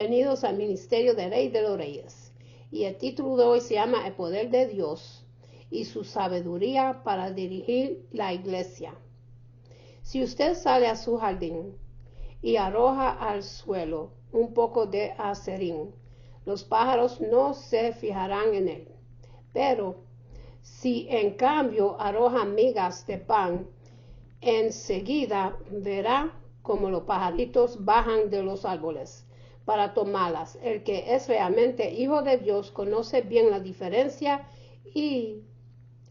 Bienvenidos al Ministerio de Rey de los Reyes. Y el título de hoy se llama El poder de Dios y su sabiduría para dirigir la iglesia. Si usted sale a su jardín y arroja al suelo un poco de azerín, los pájaros no se fijarán en él. Pero si en cambio arroja migas de pan, enseguida verá como los pajaritos bajan de los árboles para tomarlas. El que es realmente hijo de Dios conoce bien la diferencia y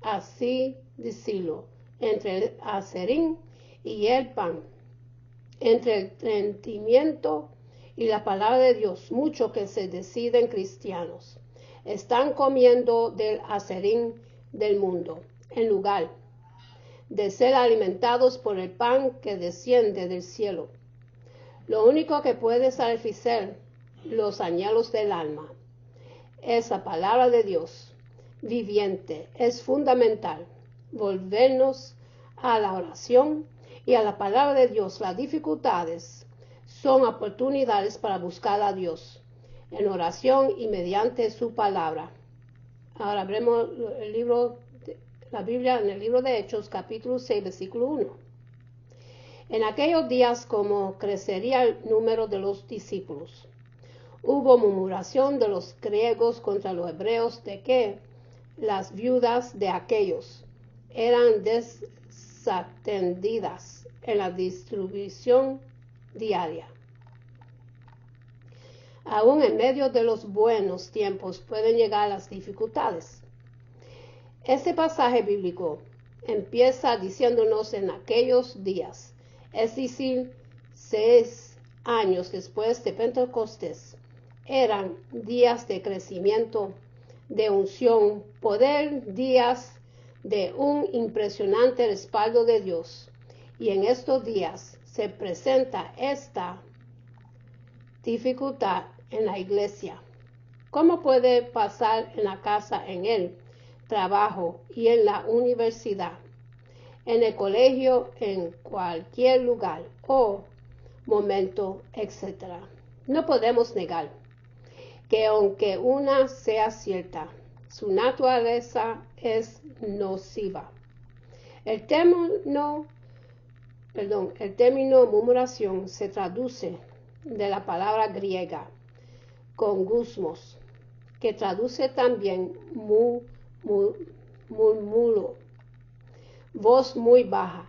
así decirlo entre el azerín y el pan, entre el sentimiento y la palabra de Dios. Muchos que se deciden cristianos están comiendo del azerín del mundo en lugar de ser alimentados por el pan que desciende del cielo. Lo único que puede satisfacer los anhelos del alma es la palabra de Dios viviente. Es fundamental volvernos a la oración y a la palabra de Dios. Las dificultades son oportunidades para buscar a Dios en oración y mediante su palabra. Ahora abrimos la Biblia en el libro de Hechos, capítulo 6, versículo 1. En aquellos días, como crecería el número de los discípulos, hubo murmuración de los griegos contra los hebreos de que las viudas de aquellos eran desatendidas en la distribución diaria. Aún en medio de los buenos tiempos pueden llegar las dificultades. Este pasaje bíblico empieza diciéndonos en aquellos días, es decir, 6 años después de Pentecostés. Eran días de crecimiento, de unción, poder, días de un impresionante respaldo de Dios. Y en estos días se presenta esta dificultad en la iglesia. ¿Cómo puede pasar en la casa, en el trabajo y en la universidad, en el colegio, en cualquier lugar o momento, etc.? No podemos negar que aunque una sea cierta, su naturaleza es nociva. El término murmuración se traduce de la palabra griega kongusmos, que traduce también murmuro, voz muy baja,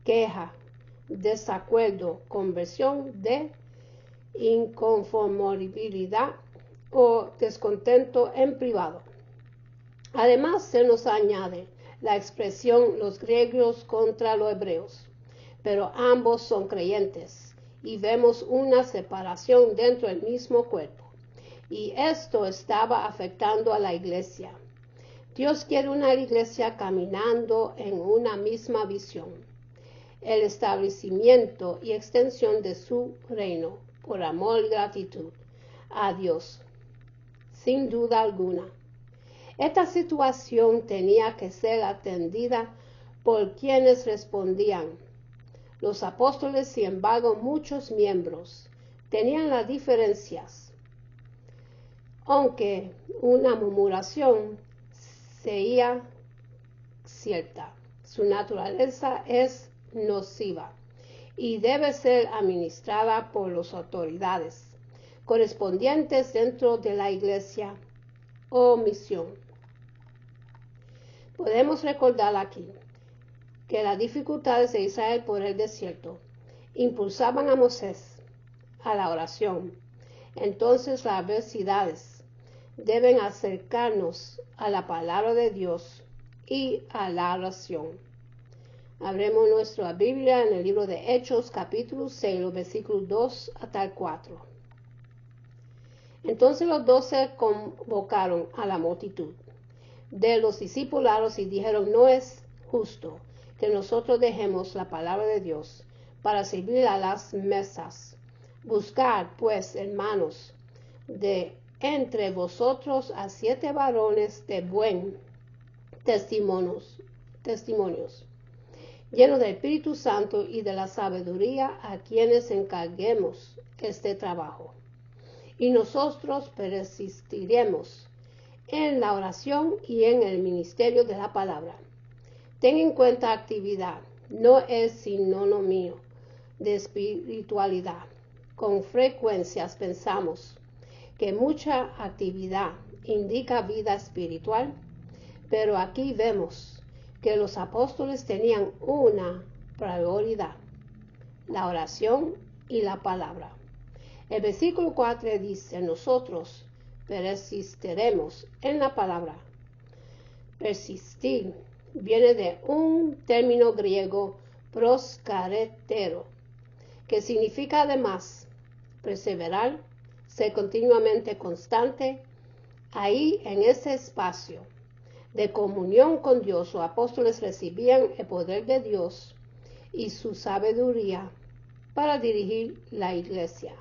queja, desacuerdo, conversión de inconformabilidad o descontento en privado. Además, se nos añade la expresión los griegos contra los hebreos, pero ambos son creyentes y vemos una separación dentro del mismo cuerpo. Y esto estaba afectando a la iglesia. Dios quiere una iglesia caminando en una misma visión, el establecimiento y extensión de su reino, por amor y gratitud a Dios, sin duda alguna. Esta situación tenía que ser atendida por quienes respondían. Los apóstoles, sin embargo, muchos miembros tenían las diferencias. Aunque una murmuración sería cierta, su naturaleza es nociva y debe ser administrada por las autoridades correspondientes dentro de la iglesia o misión. Podemos recordar aquí que las dificultades de Israel por el desierto impulsaban a Moisés a la oración. Entonces las adversidades deben acercarnos a la palabra de Dios y a la oración. Abremos nuestra Biblia en el libro de Hechos, capítulo 6, los versículos 2 hasta el 4. Entonces los 12 convocaron a la multitud de los discipulados y dijeron: no es justo que nosotros dejemos la palabra de Dios para servir a las mesas. Buscad, pues, hermanos, de entre vosotros a 7 varones de buen testimonios, llenos del Espíritu Santo y de la sabiduría, a quienes encarguemos este trabajo. y nosotros persistiremos en la oración y en el ministerio de la palabra. Ten en cuenta actividad, no es sinónimo de espiritualidad. Con frecuencia pensamos que mucha actividad indica vida espiritual, pero aquí vemos que los apóstoles tenían una prioridad: la oración y la palabra. El versículo 4 dice: nosotros persistiremos en la palabra. Persistir viene de un término griego proscaretero, que significa además perseverar, ser continuamente constante. Ahí, en ese espacio de comunión con Dios, los apóstoles recibían el poder de Dios y su sabiduría para dirigir la iglesia.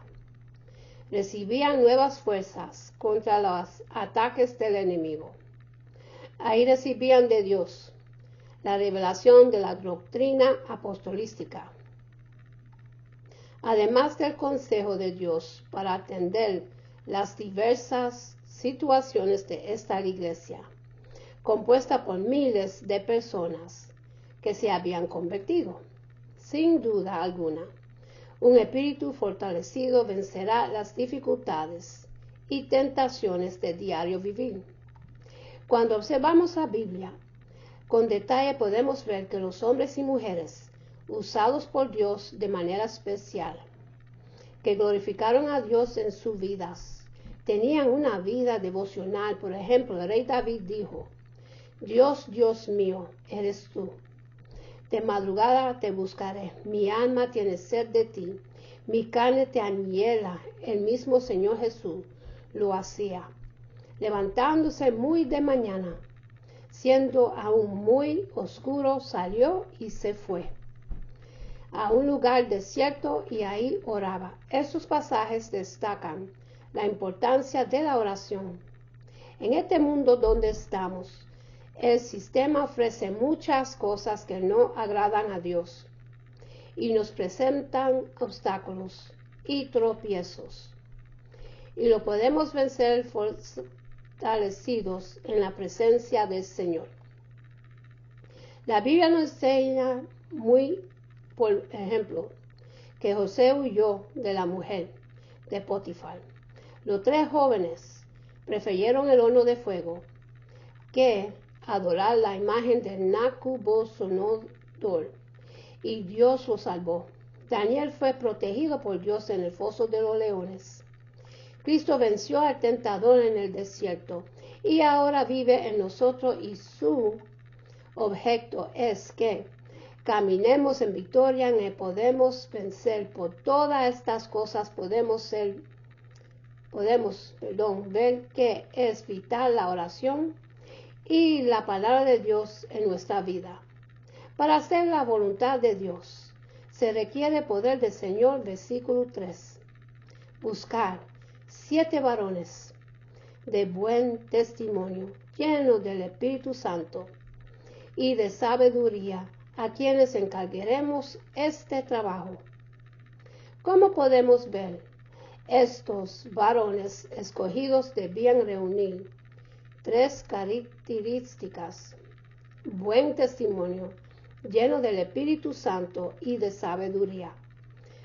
Recibían nuevas fuerzas contra los ataques del enemigo. Ahí recibían de Dios la revelación de la doctrina apostolística, además del consejo de Dios para atender las diversas situaciones de esta iglesia, compuesta por miles de personas que se habían convertido. Sin duda alguna, un espíritu fortalecido vencerá las dificultades y tentaciones de diario vivir. Cuando observamos la Biblia con detalle, podemos ver que los hombres y mujeres usados por Dios de manera especial, que glorificaron a Dios en sus vidas, tenían una vida devocional. Por ejemplo, el rey David dijo: Dios, Dios mío, eres tú. De madrugada te buscaré, mi alma tiene sed de ti, mi carne te anhela. El mismo Señor Jesús lo hacía, levantándose muy de mañana, siendo aún muy oscuro, salió y se fue a un lugar desierto y ahí oraba. Estos pasajes destacan la importancia de la oración. En este mundo donde estamos, el sistema ofrece muchas cosas que no agradan a Dios y nos presentan obstáculos y tropiezos. Y lo podemos vencer fortalecidos en la presencia del Señor. La Biblia nos enseña por ejemplo, que José huyó de la mujer de Potifar. Los tres jóvenes prefirieron el horno de fuego que adorar la imagen de Nabucodonosor, y Dios los salvó. Daniel fue protegido por Dios en el foso de los leones. Cristo venció al tentador en el desierto y ahora vive en nosotros, y su objeto es que caminemos en victoria. Podemos vencer por todas estas cosas. Podemos ver que es vital la oración y la palabra de Dios en nuestra vida. Para hacer la voluntad de Dios se requiere poder del Señor. Versículo 3. Buscar 7 varones de buen testimonio, llenos del Espíritu Santo y de sabiduría, a quienes encargaremos este trabajo. Como podemos ver, estos varones escogidos debían reunir 3 características: buen testimonio, lleno del Espíritu Santo y de sabiduría.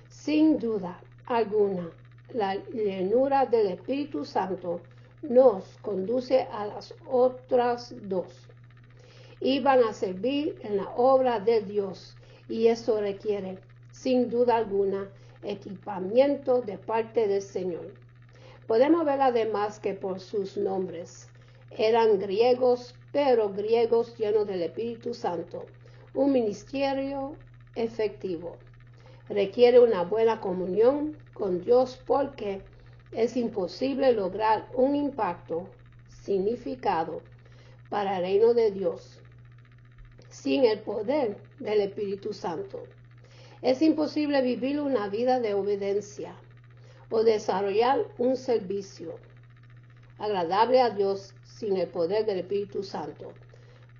Sin duda alguna, la llenura del Espíritu Santo nos conduce a las otras 2. Iban a servir en la obra de Dios, y eso requiere, sin duda alguna, equipamiento de parte del Señor. Podemos ver además que por sus nombres eran griegos, pero griegos llenos del Espíritu Santo. Un ministerio efectivo requiere una buena comunión con Dios, porque es imposible lograr un impacto significado para el reino de Dios sin el poder del Espíritu Santo. Es imposible vivir una vida de obediencia o desarrollar un servicio agradable a Dios sin el poder del Espíritu Santo.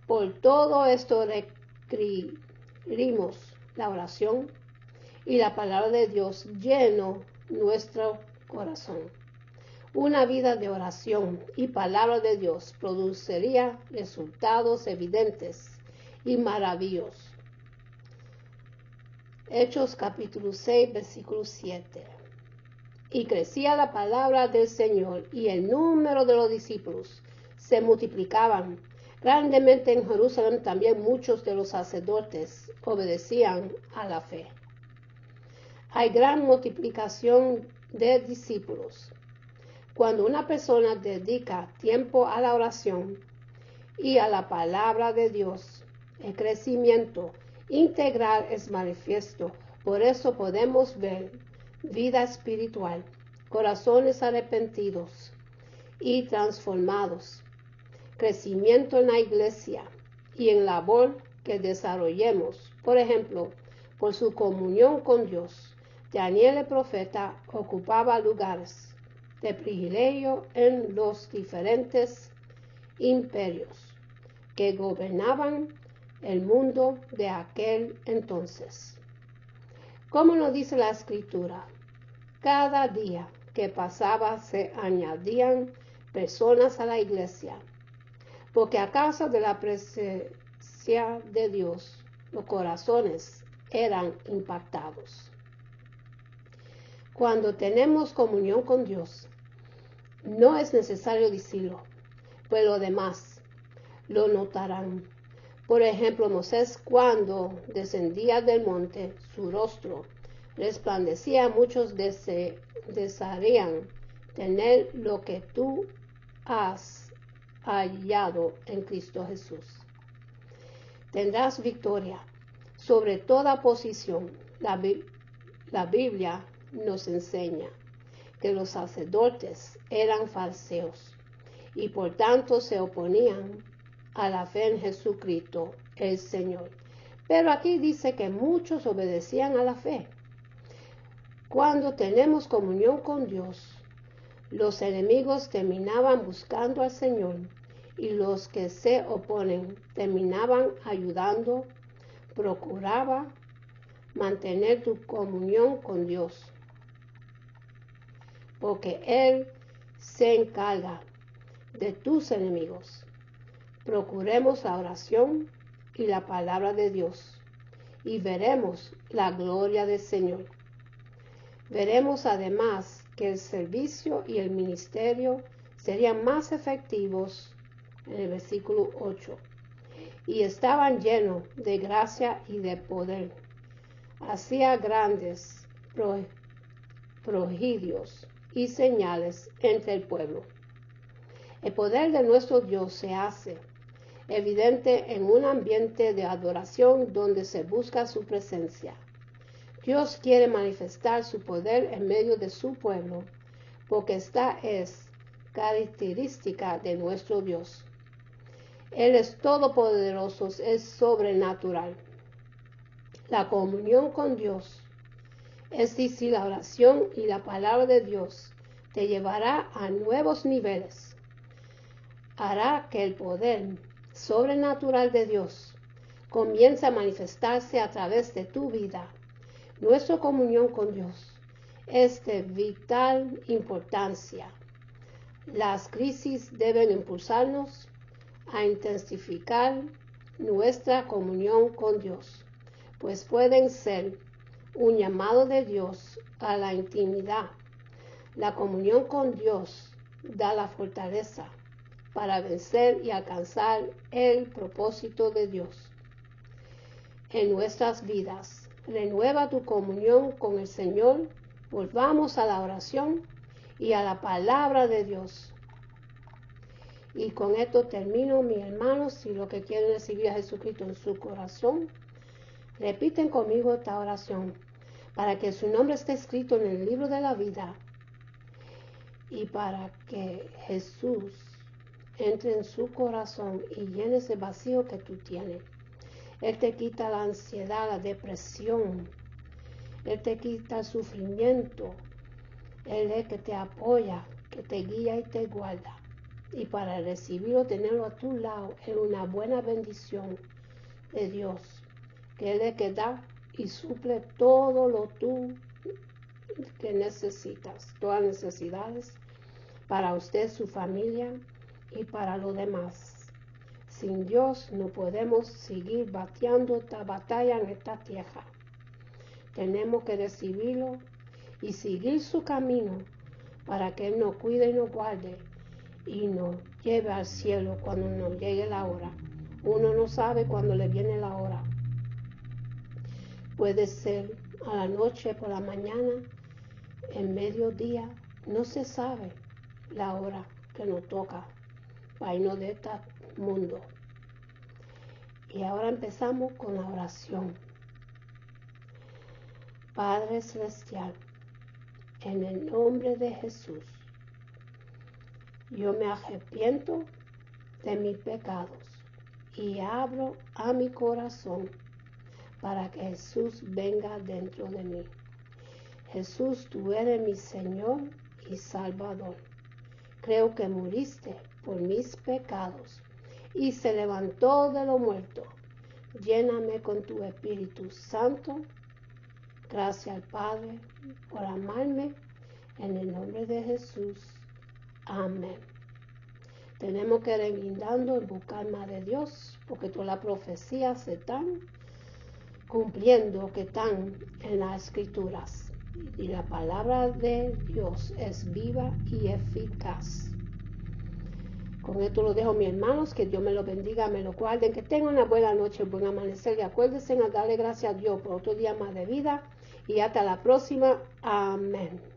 Por todo esto requerimos la oración y la palabra de Dios lleno nuestro corazón. Una vida de oración y palabra de Dios produciría resultados evidentes y maravillosos. Hechos capítulo 6, versículo 7. Y crecía la palabra del Señor, y el número de los discípulos se multiplicaban grandemente en Jerusalén. También muchos de los sacerdotes obedecían a la fe. Hay gran multiplicación de discípulos. Cuando una persona dedica tiempo a la oración y a la palabra de Dios, el crecimiento integral es manifiesto. Por eso podemos ver vida espiritual, corazones arrepentidos y transformados, crecimiento en la iglesia y en la labor que desarrollemos. Por ejemplo, por su comunión con Dios, Daniel el profeta ocupaba lugares de privilegio en los diferentes imperios que gobernaban el mundo de aquel entonces. Como nos dice la Escritura, cada día que pasaba se añadían personas a la iglesia, porque a causa de la presencia de Dios, los corazones eran impactados. Cuando tenemos comunión con Dios, no es necesario decirlo, pues los demás lo notarán. Por ejemplo, Moisés, cuando descendía del monte, su rostro resplandecía. Muchos desearían tener lo que tú has hallado en Cristo Jesús. Tendrás victoria sobre toda posición. La Biblia nos enseña que los sacerdotes eran fariseos y por tanto se oponían a la fe en Jesucristo el Señor. Pero aquí dice que muchos obedecían a la fe. Cuando tenemos comunión con Dios, los enemigos terminaban buscando al Señor y los que se oponen terminaban ayudando. Procuraba mantener tu comunión con Dios, porque Él se encarga de tus enemigos. Procuremos la oración y la palabra de Dios y veremos la gloria del Señor. Veremos además que el servicio y el ministerio serían más efectivos en el versículo 8. Y estaban llenos de gracia y de poder. Hacía grandes prodigios y señales entre el pueblo. El poder de nuestro Dios se hace evidente en un ambiente de adoración donde se busca su presencia. Dios quiere manifestar su poder en medio de su pueblo, porque esta es característica de nuestro Dios. Él es todopoderoso, es sobrenatural. La comunión con Dios, es decir, la oración y la palabra de Dios, te llevará a nuevos niveles. Hará que el poder sobrenatural de Dios comience a manifestarse a través de tu vida. Nuestra comunión con Dios es de vital importancia. Las crisis deben impulsarnos a intensificar nuestra comunión con Dios, pues pueden ser un llamado de Dios a la intimidad. La comunión con Dios da la fortaleza para vencer y alcanzar el propósito de Dios en nuestras vidas. Renueva tu comunión con el Señor. Volvamos a la oración y a la palabra de Dios. Y con esto termino, mis hermanos. Si lo que quieren recibir a Jesucristo en su corazón, repiten conmigo esta oración para que su nombre esté escrito en el libro de la vida y para que Jesús entre en su corazón y llene ese vacío que tú tienes. Él te quita la ansiedad, la depresión. Él te quita el sufrimiento. Él es que te apoya, que te guía y te guarda. Y para recibirlo, tenerlo a tu lado, es una buena bendición de Dios. Que Él es que da y suple todo lo tú que necesitas, todas las necesidades para usted, su familia y para los demás. Sin Dios no podemos seguir bateando esta batalla en esta tierra. Tenemos que recibirlo y seguir su camino para que Él nos cuide y nos guarde y nos lleve al cielo cuando nos llegue la hora. Uno no sabe cuándo le viene la hora. Puede ser a la noche, por la mañana, en mediodía. No se sabe la hora que nos toca para irnos de este mundo. Y ahora empezamos con la oración. Padre Celestial, en el nombre de Jesús, yo me arrepiento de mis pecados y abro a mi corazón para que Jesús venga dentro de mí. Jesús, tú eres mi Señor y Salvador. Creo que muriste por mis pecados y se levantó de los muertos. Lléname con tu Espíritu Santo. Gracias al Padre por amarme. En el nombre de Jesús. Amén. Tenemos que ir enguindando y buscar más de Dios, porque todas las profecías se están cumpliendo que están en las Escrituras. Y la palabra de Dios es viva y eficaz. Con esto lo dejo, mis hermanos, que Dios me lo bendiga, me lo guarde, que tengan una buena noche, un buen amanecer, y acuérdense a darle gracias a Dios por otro día más de vida, y hasta la próxima. Amén.